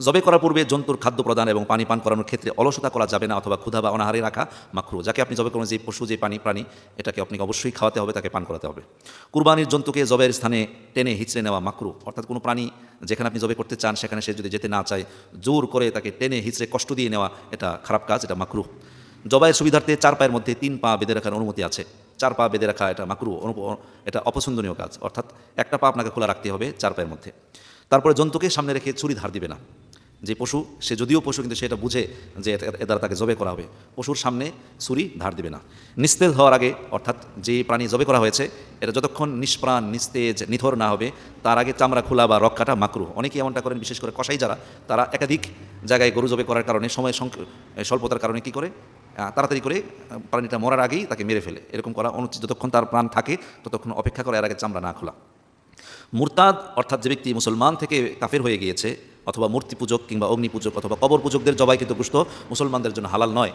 জবে করার পূর্বে জন্তুর খাদ্য প্রদান এবং পানি পান করানোর ক্ষেত্রে অলসতা করা যাবে না, অথবা ক্ষুধা বা অনাহারে রাখা মাকরু। যাকে আপনি জবে করবেন, যে পশু, যে প্রাণী, এটাকে আপনি অবশ্যই খাওয়াতে হবে, তাকে পান করাতে হবে। কুরবানির জন্তুকে জবের স্থানে টেনে হিঁচড়ে নেওয়া মাকরু, অর্থাৎ কোনো প্রাণী যেখানে আপনি জবে করতে চান সেখানে সে যদি যেতে না চায়, জোর করে তাকে টেনে হিঁচড়ে কষ্ট দিয়ে নেওয়া, এটা খারাপ কাজ, এটা মাকরু। জবাইয়ের সুবিধার্থে 4 পায়ের মধ্যে 3 পা বেঁধে রাখার অনুমতি আছে। 4 পা বেঁধে রাখা এটা মাকরু, এটা অপছন্দনীয় কাজ, অর্থাৎ একটা পা আপনাকে খোলা রাখতে হবে 4 পায়ের মধ্যে। তারপরে জন্তুকে সামনে রেখে ছুরি ধার দিবে না। যে পশু, সে যদিও পশু, কিন্তু সেটা বুঝে যে এ দ্বারা তাকে জবে করা হবে, পশুর সামনে ছুরি ধার দিবে না। নিস্তেজ হওয়ার আগে, অর্থাৎ যে প্রাণী জবে করা হয়েছে এটা যতক্ষণ নিষ্প্রাণ, নিস্তেজ, নিথর না হবে, তার আগে চামড়া খোলা বা রক কাটা মাকরু। অনেকেই এমনটা করেন, বিশেষ করে কসাই যারা, তারা একাধিক জায়গায় গরু জবে করার কারণে, সময় স্বল্পতার কারণে কী করে, তাড়াতাড়ি করে প্রাণীটা মরার আগেই তাকে মেরে ফেলে। এরকম করা অনুচিত। যতক্ষণ তার প্রাণ থাকে ততক্ষণ অপেক্ষা করে, এর আগে চামড়া না খোলা। মুরতাদ, অর্থাৎ যে ব্যক্তি মুসলমান থেকে কাফের হয়ে গিয়েছে, অথবা মূর্তি পূজক কিংবা অগ্নি পূজক অথবা কবর পূজকদের জবাইকৃত গোশত মুসলমানদের জন্য হালাল নয়।